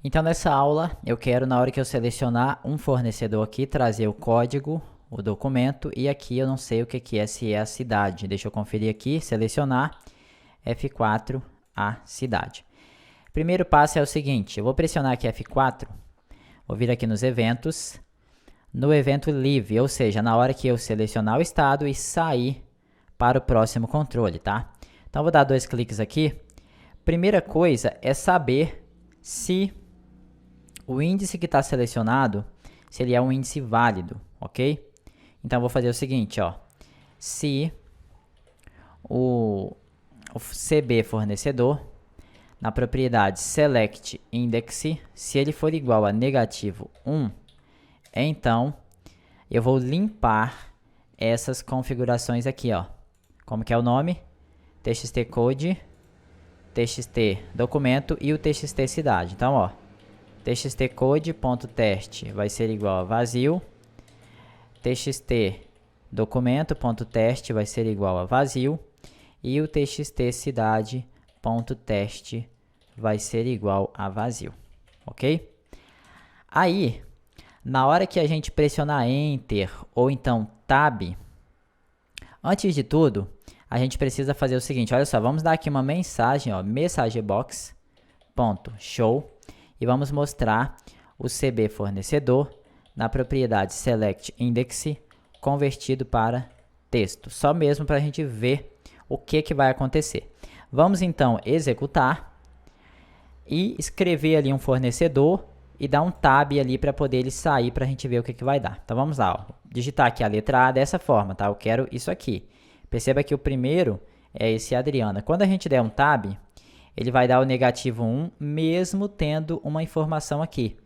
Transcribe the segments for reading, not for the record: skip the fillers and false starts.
Então, nessa aula, eu quero, na hora que eu selecionar um fornecedor aqui, trazer o código, o documento, e aqui eu não sei o que é, se é a cidade. Deixa eu conferir aqui, selecionar, F4, a cidade. Primeiro passo é o seguinte, eu vou pressionar aqui F4, vou vir aqui nos eventos, no evento leave, ou seja, na hora que eu selecionar o estado e sair para o próximo controle, tá? Então, eu vou dar 2 cliques aqui. Primeira coisa é saber se o índice que está selecionado, se ele é um índice válido, ok? Então, eu vou fazer o seguinte, ó. Se o CB fornecedor, na propriedade select index, se ele for igual a negativo 1, então eu vou limpar essas configurações aqui, ó. Como que é o nome? TXT code, TXT documento e o TXT cidade. Então, ó, TXT code.test vai ser igual a vazio, TXT documento.test vai ser igual a vazio e o TXT cidade.test vai ser igual a vazio, ok? Aí, na hora que a gente pressionar Enter ou então Tab, antes de tudo, a gente precisa fazer o seguinte, olha só, vamos dar aqui uma mensagem, ó, messagebox.show e vamos mostrar o CB fornecedor na propriedade select index convertido para texto, só mesmo para a gente ver o que vai acontecer. Vamos então executar e escrever ali um fornecedor e dar um tab ali para poder ele sair para a gente ver o que vai dar. Então vamos lá, ó. Digitar aqui a letra A dessa forma, tá? Eu quero isso aqui. Perceba que o primeiro é esse Adriana. Quando a gente der um tab, ele vai dar o negativo 1, mesmo tendo uma informação aqui.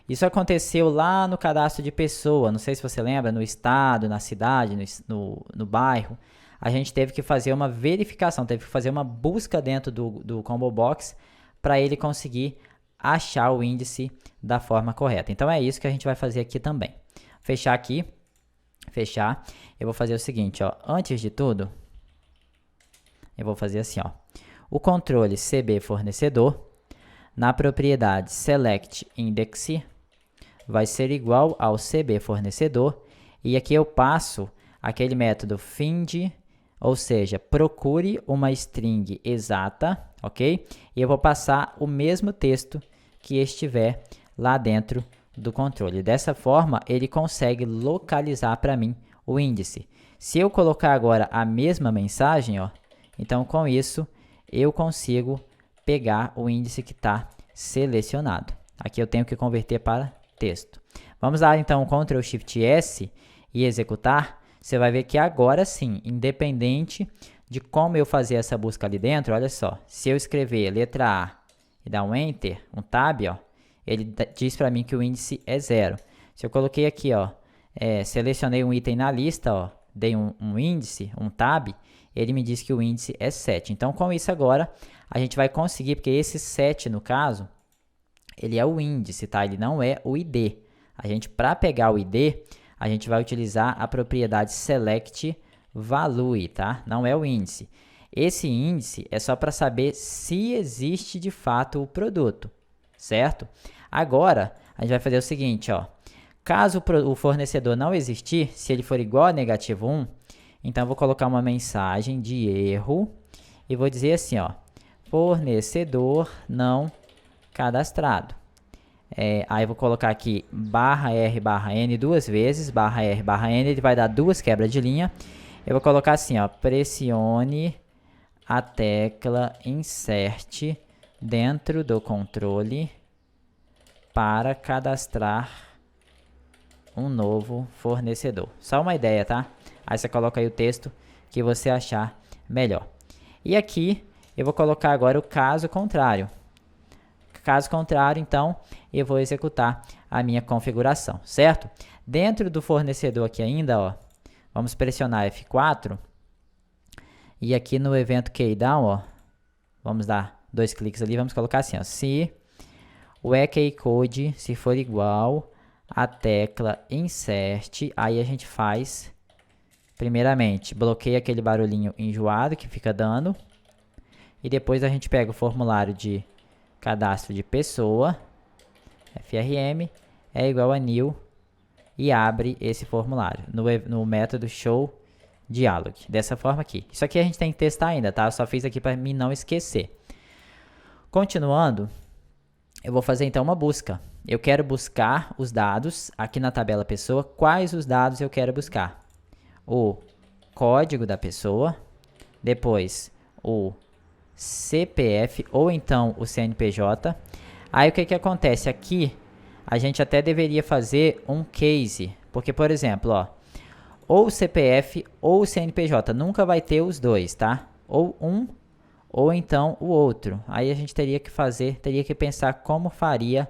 Isso aconteceu lá no cadastro de pessoa, não sei se você lembra, no estado, na cidade, no bairro. A gente teve que fazer uma verificação, teve que fazer uma busca dentro do Combo Box para ele conseguir achar o índice da forma correta. Então é isso que a gente vai fazer aqui também. Fechar aqui, fechar. Eu vou fazer o seguinte, ó, antes de tudo, eu vou fazer assim, ó, o controle CB fornecedor na propriedade select index vai ser igual ao CB fornecedor e aqui eu passo aquele método find, ou seja, procure uma string exata, ok? E eu vou passar o mesmo texto que estiver lá dentro do controle. Dessa forma, ele consegue localizar para mim o índice. Se eu colocar agora a mesma mensagem, ó, então com isso eu consigo pegar o índice que está selecionado. Aqui eu tenho que converter para texto. Vamos lá então Ctrl Shift S e executar. Você vai ver que agora sim, independente de como eu fazer essa busca ali dentro, olha só, se eu escrever letra A e dar um Enter, um Tab, ó, ele diz para mim que o índice é 0. Se eu coloquei aqui, ó, selecionei um item na lista, ó, dei um índice, um Tab, ele me diz que o índice é 7. Então, com isso agora, a gente vai conseguir, porque esse 7, no caso, ele é o índice, tá? Ele não é o ID. A gente, para pegar o ID, a gente vai utilizar a propriedade select value, tá? Não é o índice. Esse índice é só para saber se existe de fato o produto, certo? Agora, a gente vai fazer o seguinte, ó. Caso o fornecedor não existir, se ele for igual a negativo 1, então eu vou colocar uma mensagem de erro e vou dizer assim, ó, fornecedor não cadastrado. Aí eu vou colocar aqui /R/N 2 vezes, /R/N, ele vai dar 2 quebras de linha. Eu vou colocar assim, ó, pressione a tecla insert dentro do controle para cadastrar um novo fornecedor. Só uma ideia, tá? Aí você coloca aí o texto que você achar melhor. E aqui eu vou colocar agora o caso contrário. Caso contrário, então, eu vou executar a minha configuração, certo? Dentro do fornecedor aqui ainda, ó, vamos pressionar F4. E aqui no evento keydown, ó, vamos dar 2 cliques ali, vamos colocar assim, ó, se o ekeycode se for igual à tecla insert, aí a gente faz, primeiramente, bloqueia aquele barulhinho enjoado que fica dando, e depois a gente pega o formulário de cadastro de pessoa, frm é igual a new e abre esse formulário no método show dialog, dessa forma aqui. Isso aqui a gente tem que testar ainda, tá? Eu só fiz aqui para mim não esquecer. Continuando, eu vou fazer então uma busca. Eu quero buscar os dados aqui na tabela pessoa. Quais os dados eu quero buscar? O código da pessoa, depois o CPF ou então o CNPJ. Aí o que que acontece? Aqui a gente até deveria fazer um case, porque por exemplo, ó, ou o CPF ou o CNPJ, nunca vai ter os dois, tá? Ou um ou então o outro. Aí a gente teria que pensar como faria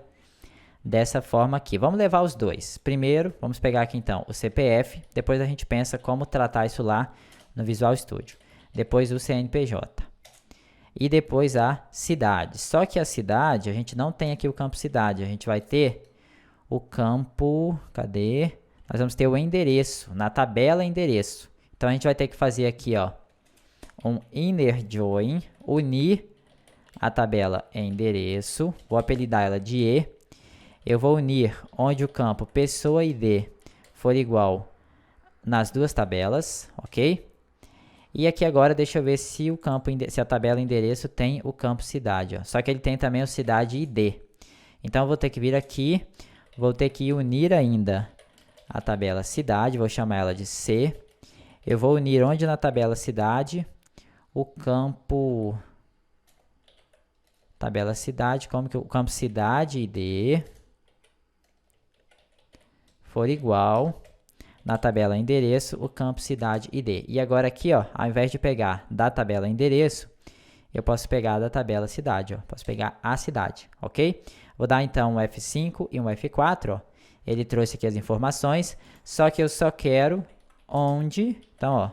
dessa forma aqui. Vamos levar os dois. Primeiro, vamos pegar aqui então o CPF, depois a gente pensa como tratar isso lá no Visual Studio. Depois o CNPJ. E depois a cidade. Só que a cidade, a gente não tem aqui o campo cidade, a gente vai ter o campo, cadê? Nós vamos ter o endereço, na tabela endereço. Então a gente vai ter que fazer aqui, ó, um inner join, unir a tabela endereço, vou apelidar ela de E. Eu vou unir onde o campo pessoa ID for igual nas duas tabelas, ok? E aqui agora deixa eu ver se o campo, se a tabela endereço tem o campo cidade, ó. Só que ele tem também o cidade ID. Então eu vou ter que vir aqui, vou ter que unir ainda a tabela cidade, vou chamar ela de C. Eu vou unir onde na tabela cidade o campo tabela cidade, como que o campo cidade ID for igual na tabela endereço o campo cidade ID. E agora aqui, ó, ao invés de pegar da tabela endereço, eu posso pegar da tabela cidade, ó, posso pegar a cidade, ok? Vou dar então um F5 e um F4, ó. Ele trouxe aqui as informações, só que eu só quero onde, então, ó,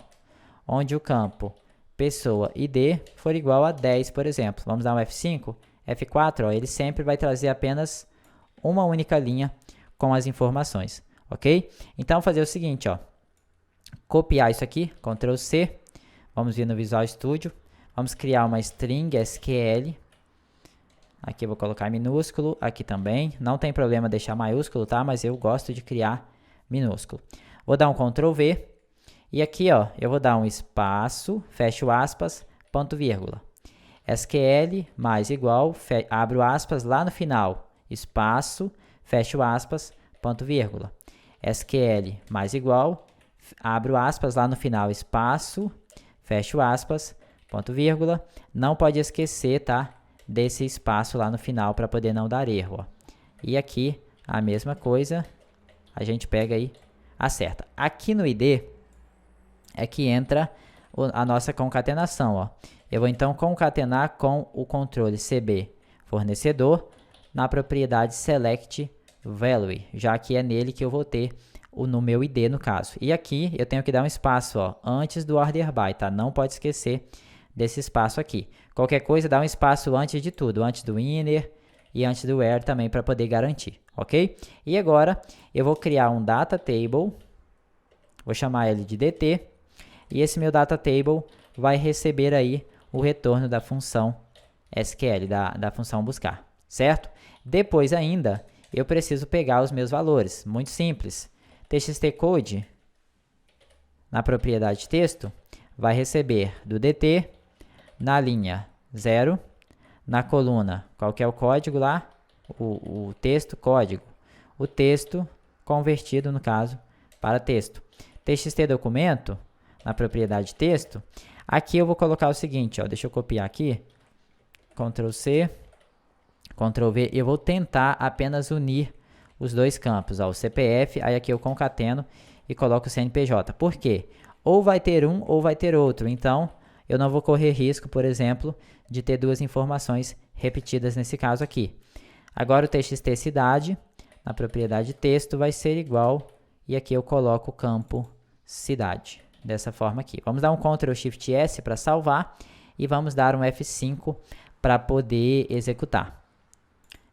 onde o campo pessoa ID for igual a 10, por exemplo. Vamos dar um F5, F4, ó, ele sempre vai trazer apenas uma única linha com as informações, ok? Então, vou fazer o seguinte, ó, copiar isso aqui, Ctrl C, vamos vir no Visual Studio, vamos criar uma string SQL, aqui eu vou colocar minúsculo, aqui também, não tem problema deixar maiúsculo, tá? Mas eu gosto de criar minúsculo. Vou dar um Ctrl V, e aqui, ó, eu vou dar um espaço, fecho aspas, ponto vírgula. SQL mais igual, abro aspas lá no final, espaço, fecho aspas, ponto vírgula. SQL mais igual, abro aspas lá no final, espaço, fecho aspas, ponto vírgula. Não pode esquecer, tá, desse espaço lá no final para poder não dar erro, ó. E aqui a mesma coisa, a gente pega aí, acerta. Aqui no ID é que entra a nossa concatenação, ó. Eu vou então concatenar com o controle CB fornecedor na propriedade select value, já que é nele que eu vou ter no meu ID no caso. E aqui eu tenho que dar um espaço, ó, antes do order by, tá? Não pode esquecer desse espaço aqui. Qualquer coisa dá um espaço antes de tudo, antes do inner e antes do where também para poder garantir, ok? E agora eu vou criar um data table, vou chamar ele de DT, e esse meu data table vai receber aí o retorno da função SQL, da função buscar, certo? Depois ainda, eu preciso pegar os meus valores, muito simples. txtcode, na propriedade texto, vai receber do DT, na linha 0, na coluna, qual que é o código lá? O texto, código. O texto convertido, no caso, para texto. txtdocumento, na propriedade texto, aqui eu vou colocar o seguinte, ó, deixa eu copiar aqui, Ctrl C, Ctrl V, eu vou tentar apenas unir os dois campos, ó, o CPF, aí aqui eu concateno e coloco o CNPJ. Por quê? Ou vai ter um ou vai ter outro, então eu não vou correr risco, por exemplo, de ter duas informações repetidas nesse caso aqui. Agora o txt cidade, na propriedade texto, vai ser igual, e aqui eu coloco o campo cidade, dessa forma aqui. Vamos dar um Ctrl Shift S para salvar, e vamos dar um F5 para poder executar.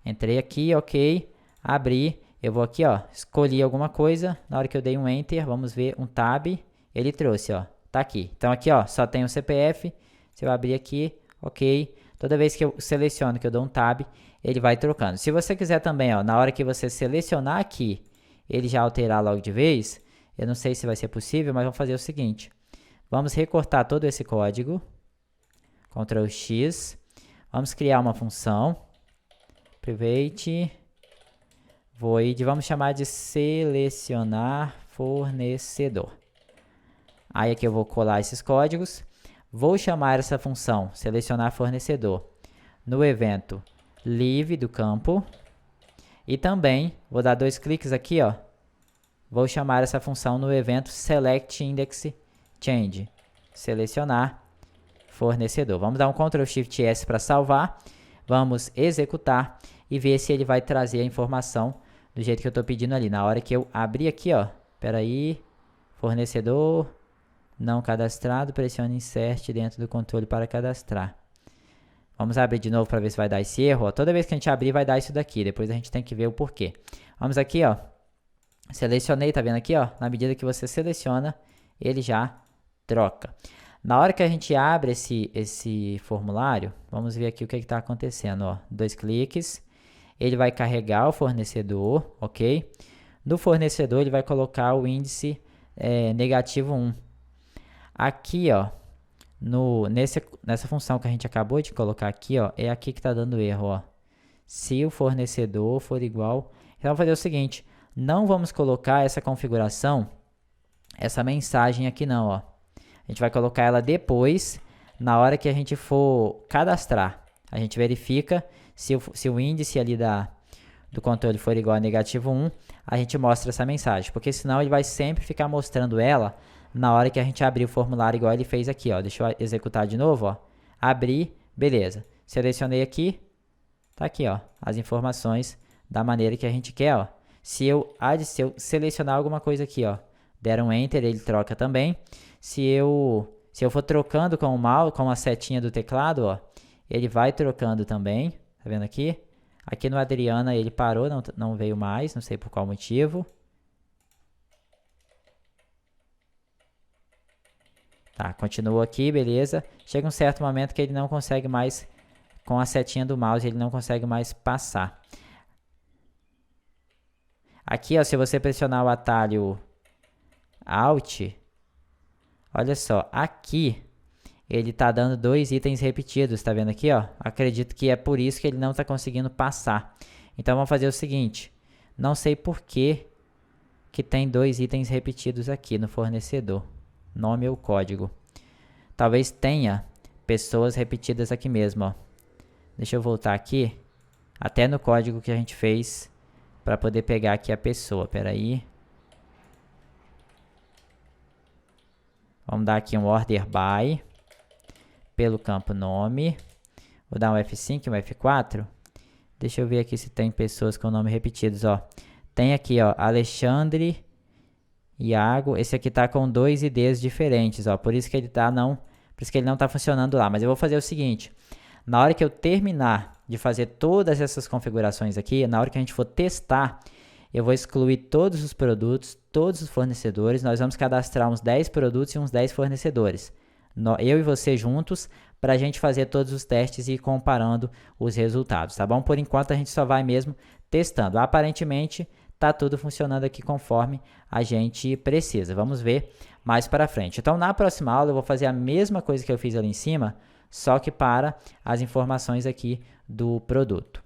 Entrei aqui, ok, abri, eu vou aqui, ó, escolhi alguma coisa, na hora que eu dei um Enter, vamos ver um Tab, ele trouxe, ó, tá aqui. Então aqui, ó, só tem o CPF, se eu abrir aqui, ok, Toda vez que eu seleciono, que eu dou um tab, ele vai trocando. Se você quiser também, ó, na hora que você selecionar aqui, ele já alterar logo de vez, eu não sei se vai ser possível, mas vamos fazer o seguinte. Vamos recortar todo esse código, Ctrl X, vamos criar uma função, private void, vamos chamar de selecionar fornecedor. Aí aqui eu vou colar esses códigos, vou chamar essa função selecionar fornecedor no evento live do campo e também vou dar 2 cliques aqui, ó. Vou chamar essa função no evento select index change, selecionar fornecedor. Vamos dar um Ctrl Shift S para salvar, vamos executar e ver se ele vai trazer a informação do jeito que eu estou pedindo ali. Na hora que eu abrir aqui, ó, espera aí, fornecedor não cadastrado, pressione insert dentro do controle para cadastrar. Vamos abrir de novo para ver se vai dar esse erro. Ó. Toda vez que a gente abrir vai dar isso daqui, depois a gente tem que ver o porquê. Vamos aqui, ó, selecionei, tá vendo aqui, ó, na medida que você seleciona, ele já troca. Na hora que a gente abre esse formulário, vamos ver aqui o que está acontecendo, ó, 2 cliques, ele vai carregar o fornecedor, ok? No fornecedor ele vai colocar o índice negativo 1. Aqui, ó, nessa função que a gente acabou de colocar aqui, ó, é aqui que está dando erro, ó. Se o fornecedor for igual, então vamos fazer o seguinte, não vamos colocar essa configuração, essa mensagem aqui não, ó. A gente vai colocar ela depois, na hora que a gente for cadastrar. A gente verifica se o índice ali do controle for igual a negativo 1, a gente mostra essa mensagem, porque senão ele vai sempre ficar mostrando ela na hora que a gente abrir o formulário igual ele fez aqui, ó. Deixa eu executar de novo, ó. Abrir, beleza. Selecionei aqui, tá aqui, ó, as informações da maneira que a gente quer, ó. Se eu selecionar alguma coisa aqui, ó, der um Enter, ele troca também. Se eu for trocando com o mouse, com a setinha do teclado, ó, ele vai trocando também, tá vendo aqui? Aqui no Adriana ele parou, não veio mais, não sei por qual motivo. Tá, continua aqui, beleza. Chega um certo momento que ele não consegue mais, com a setinha do mouse, ele não consegue mais passar. Aqui, ó, se você pressionar o atalho Alt, olha só, aqui ele tá dando 2 itens repetidos, tá vendo aqui, ó? Acredito que é por isso que ele não tá conseguindo passar. Então vamos fazer o seguinte, não sei por que tem 2 itens repetidos aqui no fornecedor. Nome ou código. Talvez tenha pessoas repetidas aqui mesmo, ó. Deixa eu voltar aqui, até no código que a gente fez, para poder pegar aqui a pessoa. Pera aí. Vamos dar aqui um order by, pelo campo nome. Vou dar um F5 e um F4. Deixa eu ver aqui se tem pessoas com nome repetidos, ó. Tem aqui, ó, Alexandre, Iago. Esse aqui tá com 2 IDs diferentes, ó. Por isso que ele não tá funcionando lá. Mas eu vou fazer o seguinte. Na hora que eu terminar de fazer todas essas configurações aqui, na hora que a gente for testar, eu vou excluir todos os produtos, todos os fornecedores. Nós vamos cadastrar uns 10 produtos e uns 10 fornecedores. Eu e você juntos, para a gente fazer todos os testes e ir comparando os resultados, tá bom? Por enquanto a gente só vai mesmo testando. Aparentemente tá tudo funcionando aqui conforme a gente precisa. Vamos ver mais para frente. Então na próxima aula eu vou fazer a mesma coisa que eu fiz ali em cima, só que para as informações aqui do produto.